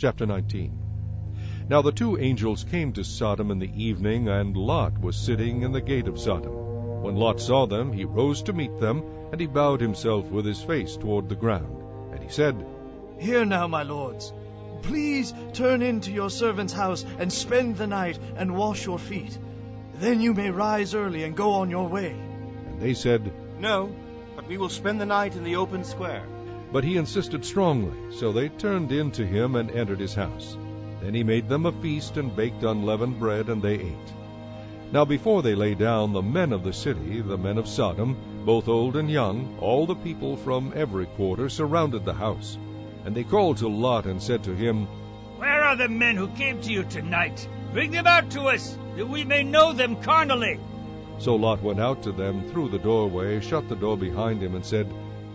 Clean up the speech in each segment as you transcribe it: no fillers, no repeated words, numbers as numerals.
Chapter 19. Now the two angels came to Sodom in the evening, and Lot was sitting in the gate of Sodom. When Lot saw them, he rose to meet them, and he bowed himself with his face toward the ground. And he said, Hear now, my lords. Please turn into your servant's house and spend the night and wash your feet. Then you may rise early and go on your way. And they said, No, but we will spend the night in the open square. But he insisted strongly, so they turned in to him and entered his house. Then he made them a feast and baked unleavened bread, and they ate. Now before they lay down, the men of the city, the men of Sodom, both old and young, all the people from every quarter, surrounded the house. And they called to Lot and said to him, Where are the men who came to you tonight? Bring them out to us, that we may know them carnally. So Lot went out to them through the doorway, shut the door behind him, and said,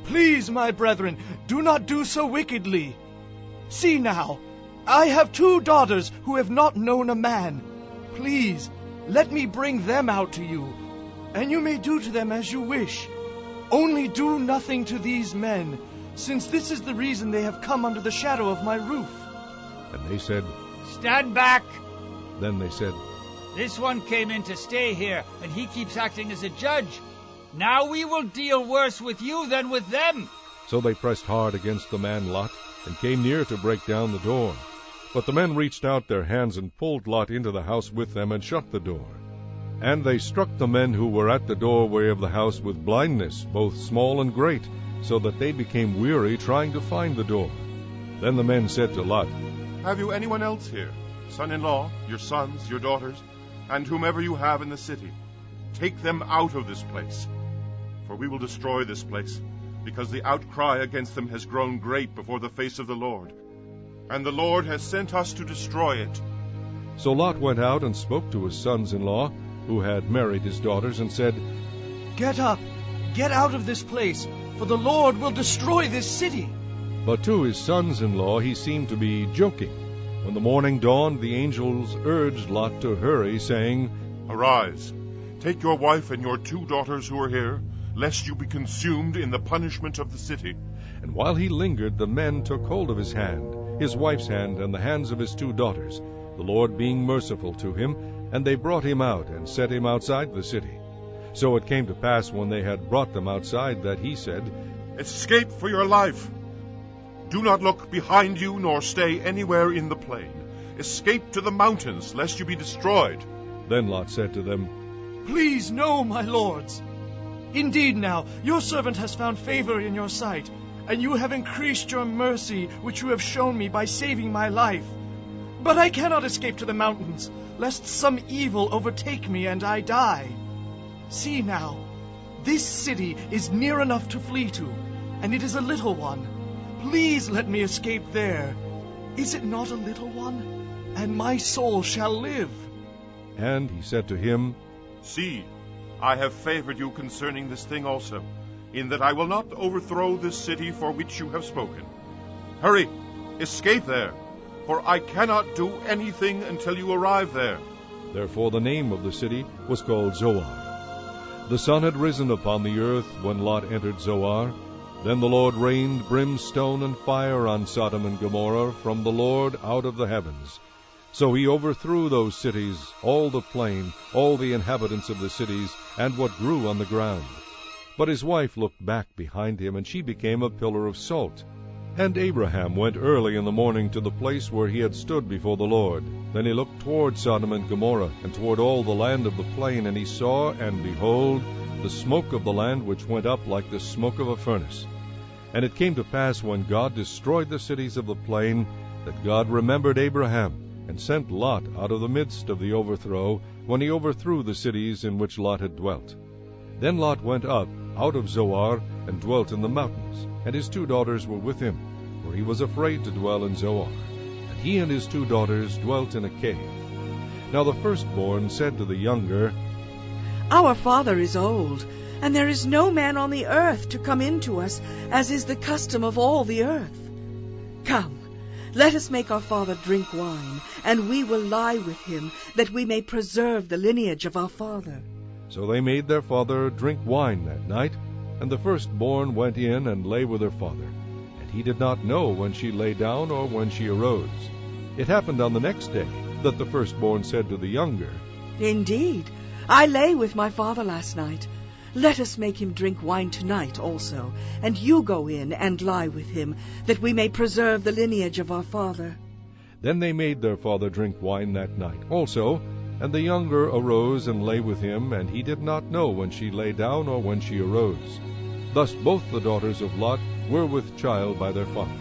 Please, my brethren, do not do so wickedly. See now, I have 2 daughters who have not known a man. Please, let me bring them out to you, and you may do to them as you wish. Only do nothing to these men, since this is the reason they have come under the shadow of my roof. And they said, Stand back. Then they said, This one came in to stay here, and he keeps acting as a judge. Now we will deal worse with you than with them. So they pressed hard against the man Lot, and came near to break down the door. But the men reached out their hands and pulled Lot into the house with them, and shut the door. And they struck the men who were at the doorway of the house with blindness, both small and great, so that they became weary trying to find the door. Then the men said to Lot, Have you anyone else here, son-in-law, your sons, your daughters, and whomever you have in the city? Take them out of this place, for we will destroy this place, because the outcry against them has grown great before the face of the Lord, and the Lord has sent us to destroy it. So Lot went out and spoke to his sons-in-law, who had married his daughters, and said, Get up, get out of this place, for the Lord will destroy this city. But to his sons-in-law he seemed to be joking. When the morning dawned, the angels urged Lot to hurry, saying, Arise, take your wife and your 2 daughters who are here, lest you be consumed in the punishment of the city. And while he lingered, the men took hold of his hand, his wife's hand, and the hands of his 2 daughters, the Lord being merciful to him, and they brought him out, and set him outside the city. So it came to pass, when they had brought them outside, that he said, Escape for your life. Do not look behind you, nor stay anywhere in the plain. Escape to the mountains, lest you be destroyed. Then Lot said to them, Please, no, my lords. Indeed now, your servant has found favor in your sight, and you have increased your mercy, which you have shown me by saving my life. But I cannot escape to the mountains, lest some evil overtake me and I die. See now, this city is near enough to flee to, and it is a little one. Please let me escape there. Is it not a little one? And my soul shall live. And he said to him, See, I have favored you concerning this thing also, in that I will not overthrow this city for which you have spoken. Hurry, escape there, for I cannot do anything until you arrive there. Therefore the name of the city was called Zoar. The sun had risen upon the earth when Lot entered Zoar. Then the Lord rained brimstone and fire on Sodom and Gomorrah from the Lord out of the heavens. So he overthrew those cities, all the plain, all the inhabitants of the cities, and what grew on the ground. But his wife looked back behind him, and she became a pillar of salt. And Abraham went early in the morning to the place where he had stood before the Lord. Then he looked toward Sodom and Gomorrah, and toward all the land of the plain, and he saw, and behold, the smoke of the land which went up like the smoke of a furnace. And it came to pass, when God destroyed the cities of the plain, that God remembered Abraham, and sent Lot out of the midst of the overthrow, when he overthrew the cities in which Lot had dwelt. Then Lot went up out of Zoar, and dwelt in the mountains, and his 2 daughters were with him, for he was afraid to dwell in Zoar. And he and his 2 daughters dwelt in a cave. Now the firstborn said to the younger, Our father is old, and there is no man on the earth to come in to us, as is the custom of all the earth. Come, let us make our father drink wine, and we will lie with him, that we may preserve the lineage of our father. So they made their father drink wine that night, and the firstborn went in and lay with her father. And he did not know when she lay down or when she arose. It happened on the next day that the firstborn said to the younger, Indeed, I lay with my father last night. Let us make him drink wine tonight also, and you go in and lie with him, that we may preserve the lineage of our father. Then they made their father drink wine that night also, and the younger arose and lay with him, and he did not know when she lay down or when she arose. Thus both the daughters of Lot were with child by their father.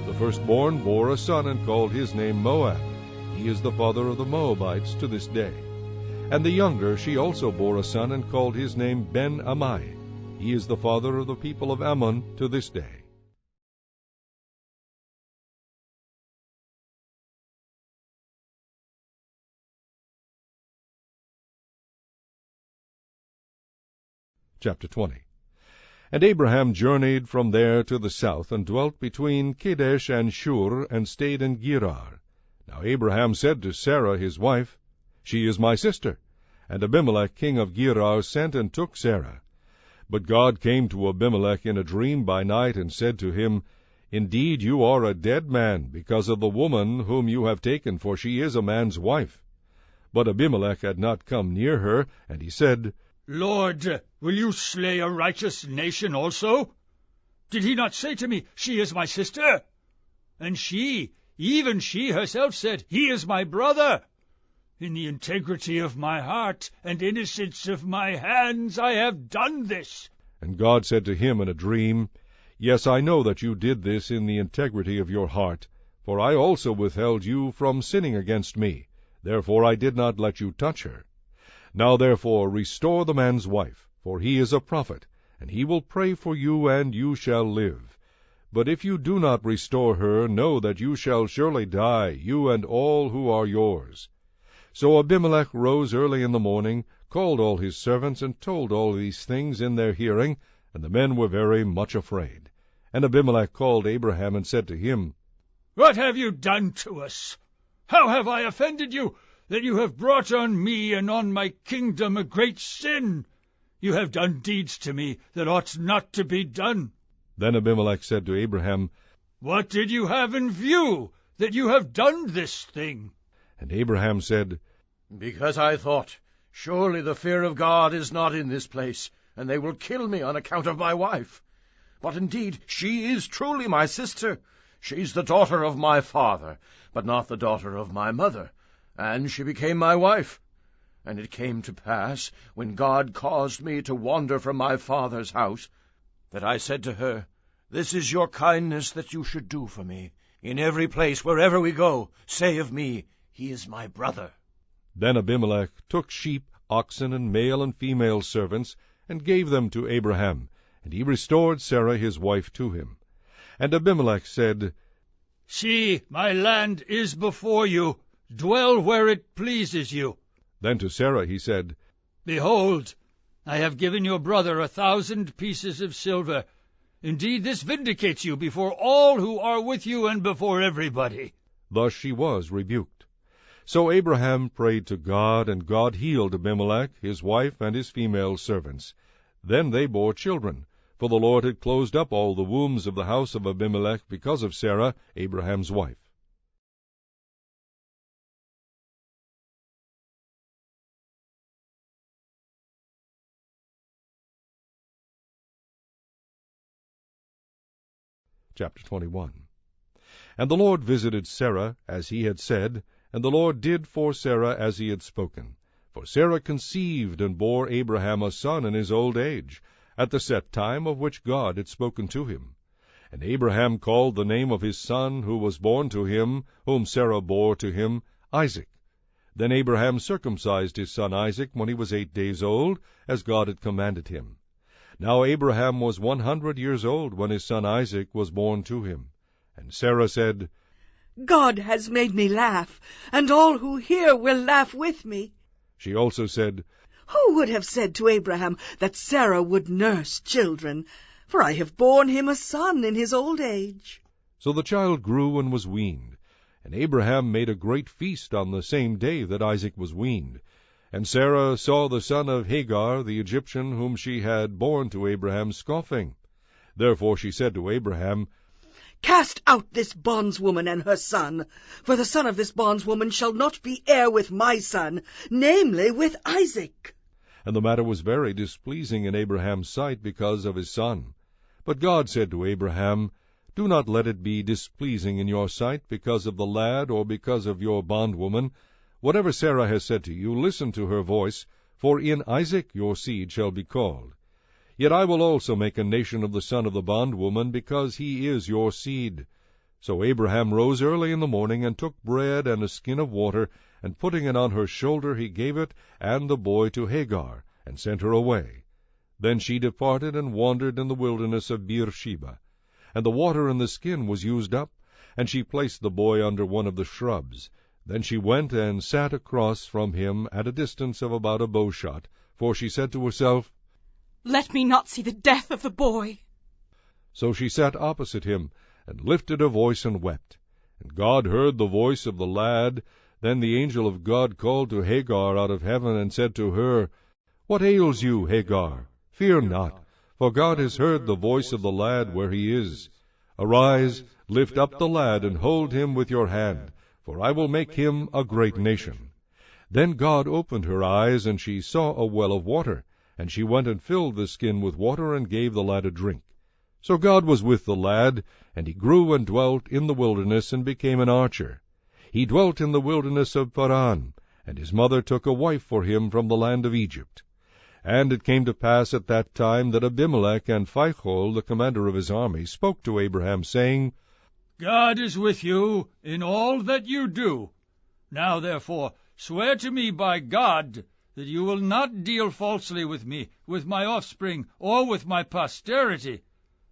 The firstborn bore a son and called his name Moab. He is the father of the Moabites to this day. And the younger she also bore a son and called his name Ben-Ammi. He is the father of the people of Ammon to this day. Chapter 20. And Abraham journeyed from there to the south, and dwelt between Kadesh and Shur, and stayed in Gerar. Now Abraham said to Sarah his wife, She is my sister. And Abimelech king of Gerar sent and took Sarah. But God came to Abimelech in a dream by night, and said to him, Indeed you are a dead man, because of the woman whom you have taken, for she is a man's wife. But Abimelech had not come near her, and he said, Lord, will you slay a righteous nation also? Did he not say to me, She is my sister? And she, even she herself said, He is my brother. In the integrity of my heart and innocence of my hands I have done this. And God said to him in a dream, Yes, I know that you did this in the integrity of your heart, for I also withheld you from sinning against me. Therefore I did not let you touch her. Now therefore restore the man's wife, for he is a prophet, and he will pray for you, and you shall live. But if you do not restore her, know that you shall surely die, you and all who are yours. So Abimelech rose early in the morning, called all his servants, and told all these things in their hearing, and the men were very much afraid. And Abimelech called Abraham, and said to him, What have you done to us? How have I offended you, that you have brought on me and on my kingdom a great sin? You have done deeds to me that ought not to be done. Then Abimelech said to Abraham, What did you have in view, that you have done this thing? And Abraham said, Because I thought, Surely the fear of God is not in this place, and they will kill me on account of my wife. But indeed she is truly my sister. She's the daughter of my father, but not the daughter of my mother. And she became my wife. And it came to pass, when God caused me to wander from my father's house, that I said to her, This is your kindness that you should do for me. In every place, wherever we go, say of me, He is my brother. Then Abimelech took sheep, oxen, and male and female servants, and gave them to Abraham, and he restored Sarah his wife to him. And Abimelech said, See, my land is before you. Dwell where it pleases you. Then to Sarah he said, Behold, I have given your brother 1,000 pieces of silver. Indeed, this vindicates you before all who are with you and before everybody. Thus she was rebuked. So Abraham prayed to God, and God healed Abimelech, his wife, and his female servants. Then they bore children, for the Lord had closed up all the wombs of the house of Abimelech because of Sarah, Abraham's wife. Chapter 21. And the Lord visited Sarah, as he had said, and the Lord did for Sarah as he had spoken. For Sarah conceived and bore Abraham a son in his old age, at the set time of which God had spoken to him. And Abraham called the name of his son who was born to him, whom Sarah bore to him, Isaac. Then Abraham circumcised his son Isaac when he was 8 days old, as God had commanded him. Now Abraham was 100 years old when his son Isaac was born to him. And Sarah said, God has made me laugh, and all who hear will laugh with me. She also said, Who would have said to Abraham that Sarah would nurse children? For I have borne him a son in his old age. So the child grew and was weaned. And Abraham made a great feast on the same day that Isaac was weaned. And Sarah saw the son of Hagar, the Egyptian, whom she had borne to Abraham, scoffing. Therefore she said to Abraham, Cast out this bondswoman and her son, for the son of this bondswoman shall not be heir with my son, namely with Isaac. And the matter was very displeasing in Abraham's sight because of his son. But God said to Abraham, Do not let it be displeasing in your sight because of the lad or because of your bondwoman. Whatever Sarah has said to you, listen to her voice, for in Isaac your seed shall be called. Yet I will also make a nation of the son of the bondwoman, because he is your seed. So Abraham rose early in the morning, and took bread and a skin of water, and putting it on her shoulder, he gave it and the boy to Hagar, and sent her away. Then she departed and wandered in the wilderness of Beersheba. And the water in the skin was used up, and she placed the boy under one of the shrubs. Then she went and sat across from him at a distance of about a bowshot, for she said to herself, Let me not see the death of the boy. So she sat opposite him, and lifted her voice and wept. And God heard the voice of the lad. Then the angel of God called to Hagar out of heaven, and said to her, What ails you, Hagar? Fear not, for God has heard the voice of the lad where he is. Arise, lift up the lad, and hold him with your hand, for I will make him a great nation. Then God opened her eyes, and she saw a well of water. And she went and filled the skin with water, and gave the lad a drink. So God was with the lad, and he grew and dwelt in the wilderness, and became an archer. He dwelt in the wilderness of Paran, and his mother took a wife for him from the land of Egypt. And it came to pass at that time that Abimelech and Phicol, the commander of his army, spoke to Abraham, saying, God is with you in all that you do. Now therefore swear to me by God that you will not deal falsely with me, with my offspring, or with my posterity,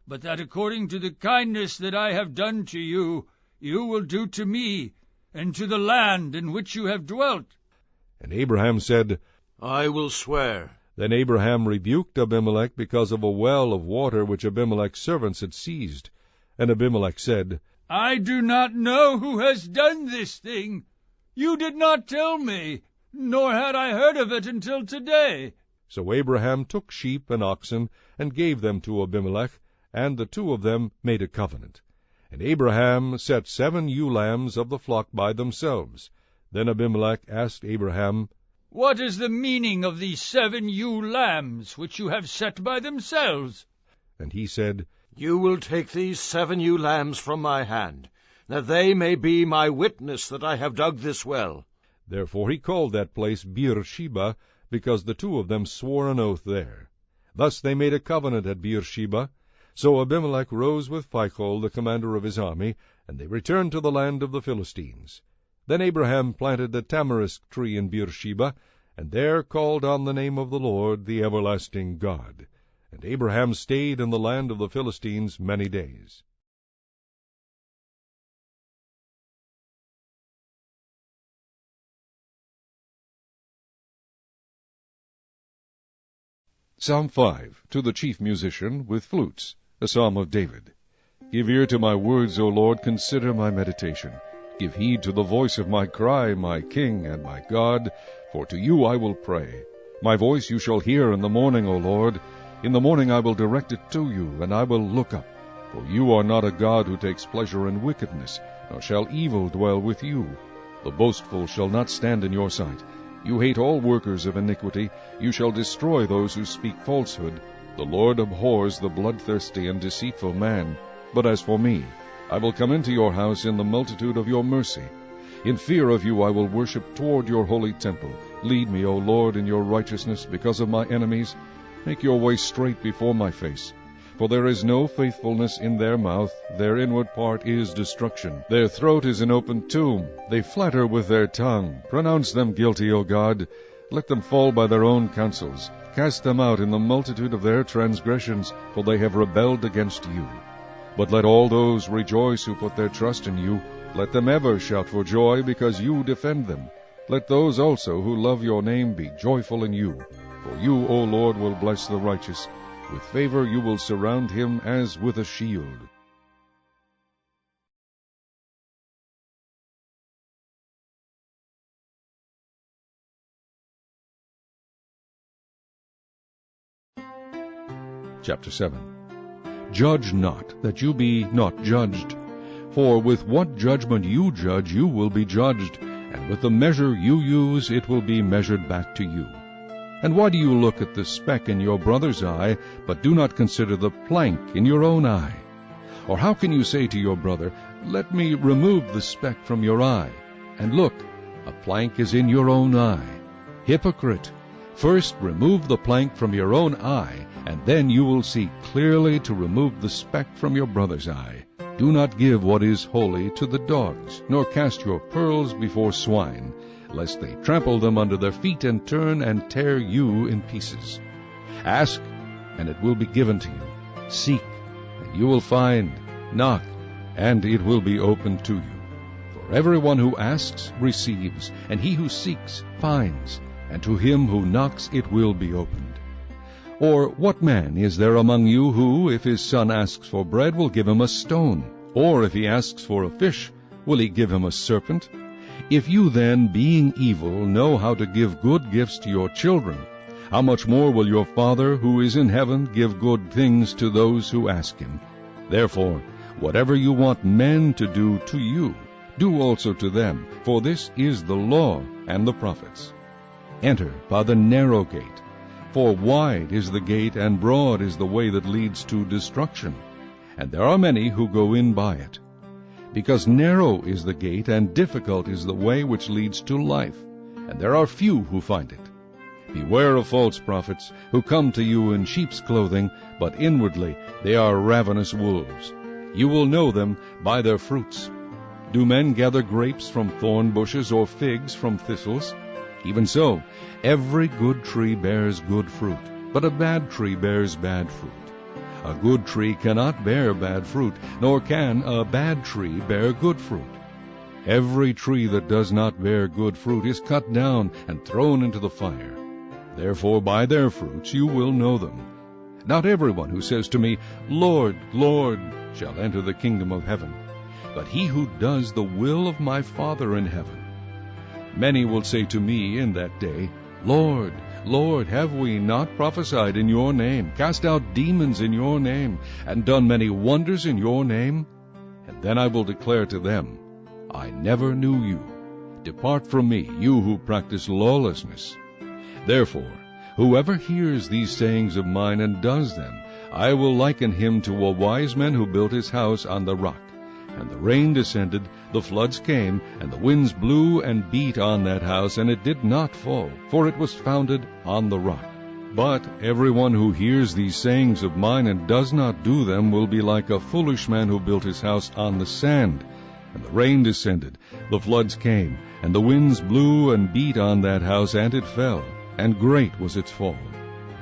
but that according to the kindness that I have done to you, you will do to me, and to the land in which you have dwelt. And Abraham said, I will swear. Then Abraham rebuked Abimelech because of a well of water which Abimelech's servants had seized. And Abimelech said, I do not know who has done this thing. You did not tell me, nor had I heard of it until today. So Abraham took sheep and oxen, and gave them to Abimelech, and the two of them made a covenant. And Abraham set 7 ewe lambs of the flock by themselves. Then Abimelech asked Abraham, What is the meaning of these 7 ewe lambs, which you have set by themselves? And he said, You will take these 7 ewe lambs from my hand, that they may be my witness that I have dug this well. Therefore he called that place Beersheba, because the two of them swore an oath there. Thus they made a covenant at Beersheba. So Abimelech rose with Phicol, the commander of his army, and they returned to the land of the Philistines. Then Abraham planted a tamarisk tree in Beersheba, and there called on the name of the Lord, the everlasting God. And Abraham stayed in the land of the Philistines many days. Psalm 5, to the chief musician, with flutes, a psalm of David. Give ear to my words, O Lord, consider my meditation. Give heed to the voice of my cry, my King and my God, for to you I will pray. My voice you shall hear in the morning, O Lord. In the morning I will direct it to you, and I will look up. For you are not a God who takes pleasure in wickedness, nor shall evil dwell with you. The boastful shall not stand in your sight. You hate all workers of iniquity. You shall destroy those who speak falsehood. The Lord abhors the bloodthirsty and deceitful man. But as for me, I will come into your house in the multitude of your mercy. In fear of you I will worship toward your holy temple. Lead me, O Lord, in your righteousness because of my enemies. Make your way straight before my face. For there is no faithfulness in their mouth. Their inward part is destruction. Their throat is an open tomb. They flatter with their tongue. Pronounce them guilty, O God. Let them fall by their own counsels. Cast them out in the multitude of their transgressions, for they have rebelled against you. But let all those rejoice who put their trust in you. Let them ever shout for joy, because you defend them. Let those also who love your name be joyful in you. For you, O Lord, will bless the righteous. With favor you will surround him as with a shield. Chapter 7. Judge not, that you be not judged. For with what judgment you judge, you will be judged, and with the measure you use, it will be measured back to you. And why do you look at the speck in your brother's eye, but do not consider the plank in your own eye? Or how can you say to your brother, Let me remove the speck from your eye, and look, a plank is in your own eye? Hypocrite! First remove the plank from your own eye, and then you will see clearly to remove the speck from your brother's eye. Do not give what is holy to the dogs, nor cast your pearls before swine, lest they trample them under their feet and turn and tear you in pieces. Ask, and it will be given to you. Seek, and you will find. Knock, and it will be opened to you. For everyone who asks receives, and he who seeks finds, and to him who knocks it will be opened. Or what man is there among you who, if his son asks for bread, will give him a stone? Or if he asks for a fish, will he give him a serpent? If you then, being evil, know how to give good gifts to your children, how much more will your Father who is in heaven give good things to those who ask him? Therefore, whatever you want men to do to you, do also to them, for this is the law and the prophets. Enter by the narrow gate, for wide is the gate and broad is the way that leads to destruction, and there are many who go in by it. Because narrow is the gate and difficult is the way which leads to life, and there are few who find it. Beware of false prophets, who come to you in sheep's clothing, but inwardly they are ravenous wolves. You will know them by their fruits. Do men gather grapes from thorn bushes, or figs from thistles? Even so, every good tree bears good fruit, but a bad tree bears bad fruit. A good tree cannot bear bad fruit, nor can a bad tree bear good fruit. Every tree that does not bear good fruit is cut down and thrown into the fire. Therefore by their fruits you will know them. Not everyone who says to me, Lord, Lord, shall enter the kingdom of heaven, but he who does the will of my Father in heaven. Many will say to me in that day, Lord, Lord, have we not prophesied in your name, cast out demons in your name, and done many wonders in your name? And then I will declare to them, I never knew you. Depart from me, you who practice lawlessness. Therefore, whoever hears these sayings of mine and does them, I will liken him to a wise man who built his house on the rock. And the rain descended, the floods came, and the winds blew and beat on that house, and it did not fall, for it was founded on the rock. But everyone who hears these sayings of mine and does not do them will be like a foolish man who built his house on the sand. And the rain descended, the floods came, and the winds blew and beat on that house, and it fell, and great was its fall.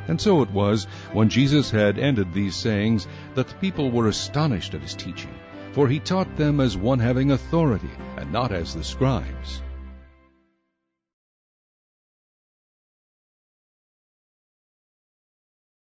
And so it was, when Jesus had ended these sayings, that the people were astonished at his teaching. For he taught them as one having authority, and not as the scribes.